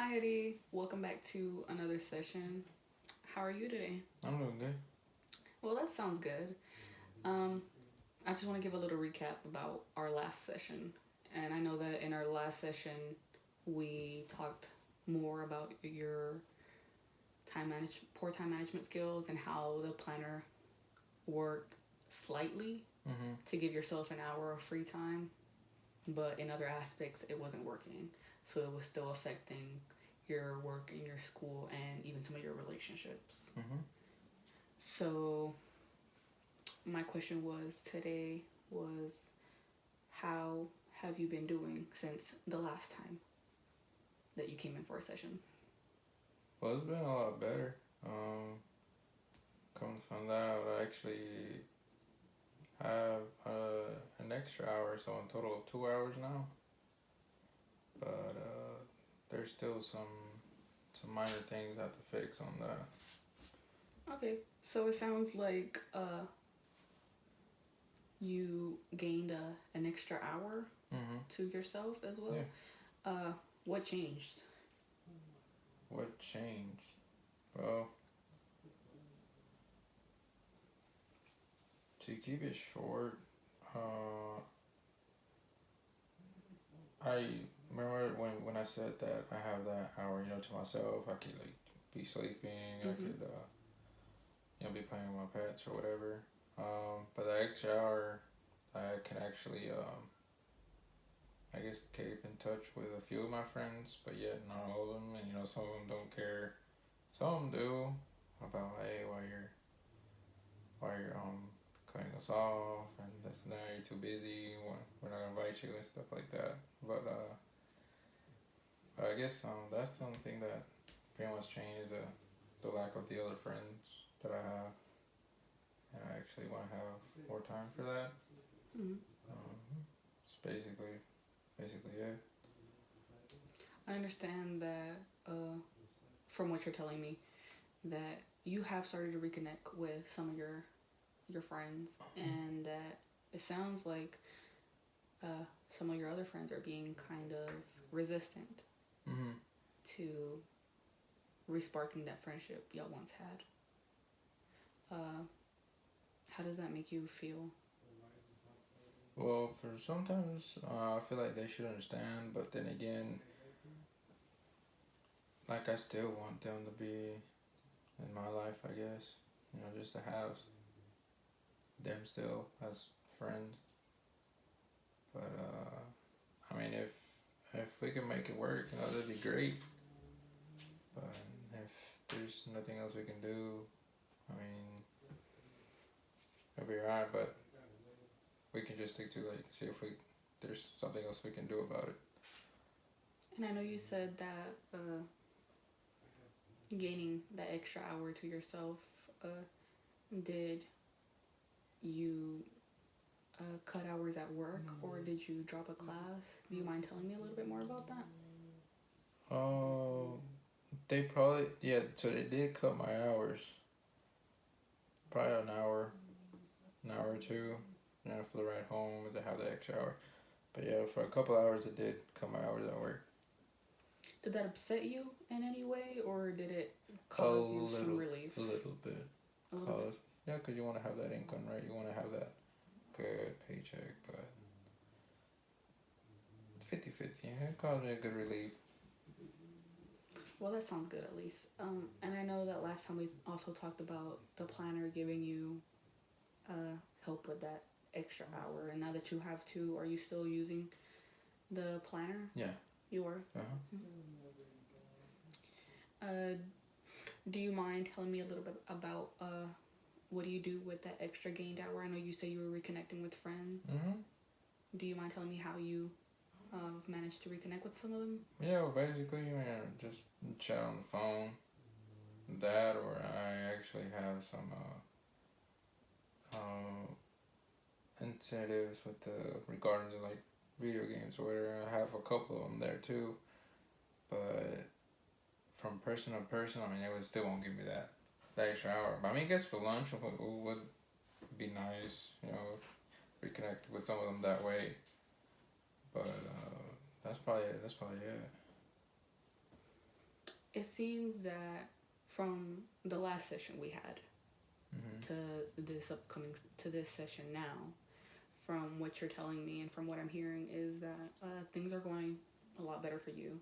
Hi, Eddie. Welcome back to another session. How are you today? I'm doing good. Well, that sounds good. Um, I just want to give a little recap about our last session. And I know that in our last session, we talked more about your poor time management skills and how the planner worked slightly Mhm. to give yourself an hour of free time, but in other aspects, it wasn't working. So it was still affecting your work in your school and even some of your relationships. Mhm. So my question was today was how have you been doing since the last time that you came in for a session? Well, it's been a lot better. Come to find out, I actually have an extra hour, so in total of 2 hours now. But there's still some minor things I have to fix on that. Okay, so it sounds like you gained an extra hour Mhm. to yourself as well. Yeah. Uh, what changed? What changed? Well, to keep it short, uh, I remember when I said that I have that hour, to myself. I could like be sleeping. I Mm-hmm. could be playing with my pets or whatever. But the extra hour, I can actually, I guess, keep in touch with a few of my friends, but yet not all of them. And some of them don't care. Some of them do about hey, why you're cutting us off and this and that. You're too busy. We're not gonna invite you and stuff like that. But I guess that's the only thing that pretty much changed the lack of the other friends that I have. And I actually want to have more time for that. Mm-hmm. It's basically it. I understand that from what you're telling me that you have started to reconnect with some of your friends, and that it sounds like some of your other friends are being kind of resistant Mm-hmm. to resparking that friendship y'all once had. Uh, how does that make you feel? Well, for sometimes I feel like they should understand, but then again, like I still want them to be in my life. I guess just to have them still as friends. But I mean, if we can make it work, that'd be great. But if there's nothing else we can do, I mean, it'll be alright. But we can just stick to like see if we there's something else we can do about it. And I know you said that gaining that extra hour to yourself, did you cut hours at work or did you drop a class? Do you mind telling me a little bit more about that? Oh, they probably yeah. So they did cut my hours, probably an hour or two, for the ride home to have the extra hour. But yeah, for a couple hours it did cut my hours at work. Did that upset you in any way or did it A cause you some relief? little bit. A little bit. Cause yeah, cause you want to have that income, right? You want to have that good paycheck, but 50-50. Yeah, it caused me a good relief. Well, that sounds good at least. And I know that last time we also talked about the planner giving you help with that extra hour. And now that you have two, are you still using the planner? Yeah. You are? Uh huh. Uh, do you mind telling me a little bit about what do you do with that extra gained hour? I know you say you were reconnecting with friends. Mhm. Do you mind telling me how you managed to reconnect with some of them? Yeah, well, basically, just chat on the phone. That, or I actually have some incentives with the regarding to like video games, where I have a couple of them there too. But from person to person, I mean, it still won't give me that extra hour. But I mean, I guess for lunch would be nice, reconnect with some of them that way. But that's probably it. it seems that from the last session we had to this session now, from what you're telling me and from what I'm hearing, is that things are going a lot better for you,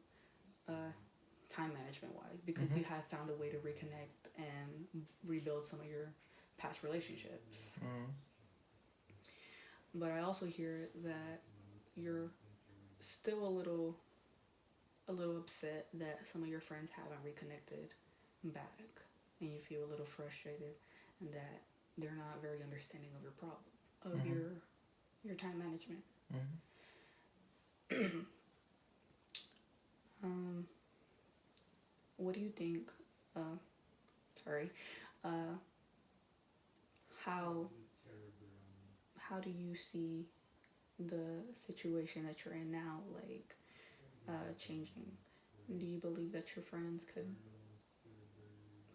time management wise, because you have found a way to reconnect and rebuild some of your past relationships. But I also hear that you're still a little upset that some of your friends haven't reconnected back, and you feel a little frustrated, and that they're not very understanding of your problem, of your time management. What do you think? Sorry. How do you see the situation that you're in now, like, changing? Do you believe that your friends could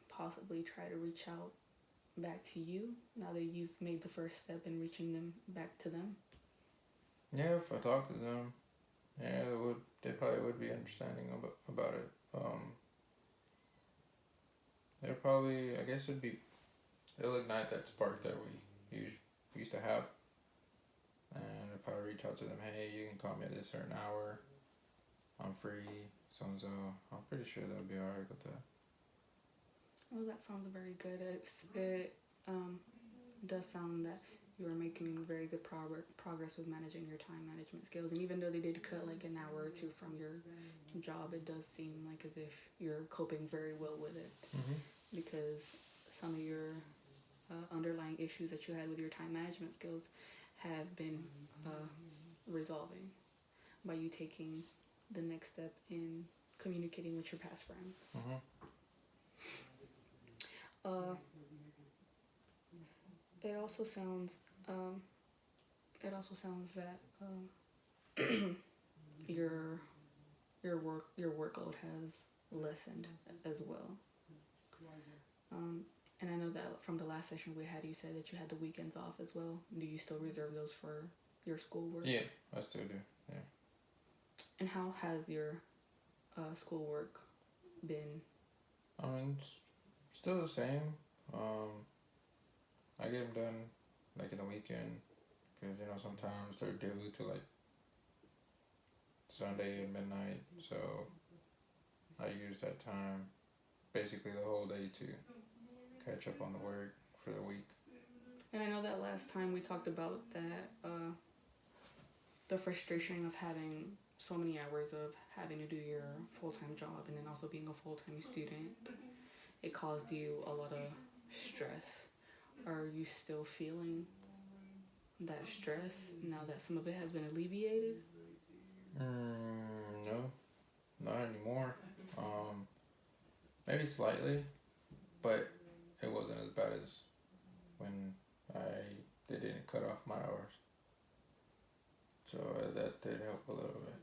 possibly try to reach out back to you now that you've made the first step in reaching them back to them? Yeah, if I talk to them, yeah, they probably would be understanding about it. They'll probably, I guess it'll ignite that spark that we used to have. And if I reach out to them, hey, you can call me at this certain hour, I'm free, so I'm pretty sure they'll be alright with that. Well, that sounds very good. It does sound that you are making very good progress with managing your time management skills. And even though they did cut like an hour or two from your job, it does seem like as if you're coping very well with it. Because some of your underlying issues that you had with your time management skills have been resolving by you taking the next step in communicating with your past friends. It also sounds that your workload has lessened as well. And I know that from the last session we had, you said that you had the weekends off as well. Do you still reserve those for your schoolwork? Yeah, I still do. Yeah. And how has your schoolwork been? I mean, it's still the same. I get them done like in the weekend, because sometimes they're due to like Sunday at midnight, so I use that time, basically the whole day, to catch up on the work for the week. And I know that last time we talked about that the frustration of having so many hours of having to do your full-time job and then also being a full-time student, it caused you a lot of stress. Are you still feeling that stress now that some of it has been alleviated? No, not anymore. Maybe slightly, but it wasn't as bad as when they didn't cut off my hours. So that did help a little bit.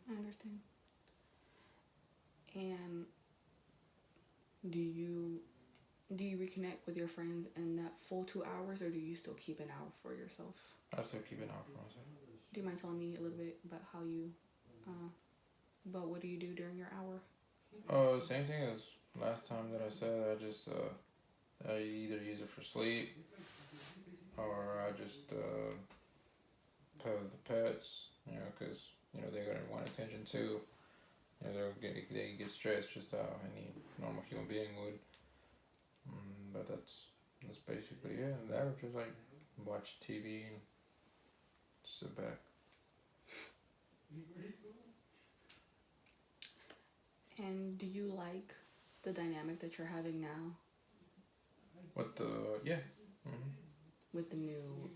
I understand. And do you reconnect with your friends in that full 2 hours, or do you still keep an hour for yourself? I still keep an hour for myself. Do you mind telling me a little bit about how you, about what do you do during your hour? Same thing as last time that I said. I either use it for sleep, or I just play with the pets, because they're gonna want attention too. They get stressed just how any normal human being would. But that's basically it. And that, or just like watch TV and sit back. And do you like the dynamic that you're having now? Yeah. With the new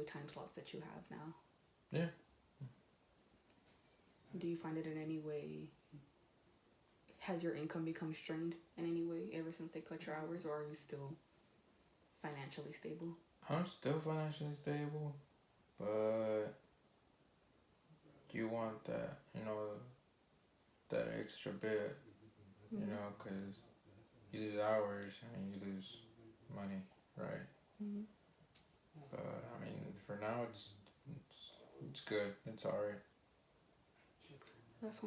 time slots that you have now? Yeah. Do you find it in any way, has your income become strained in any way ever since they cut your hours, or are you still financially stable? I'm still financially stable, but you want that, that extra bit, because you lose hours, you lose money, right? But I mean, for now, it's good. It's alright. That sounds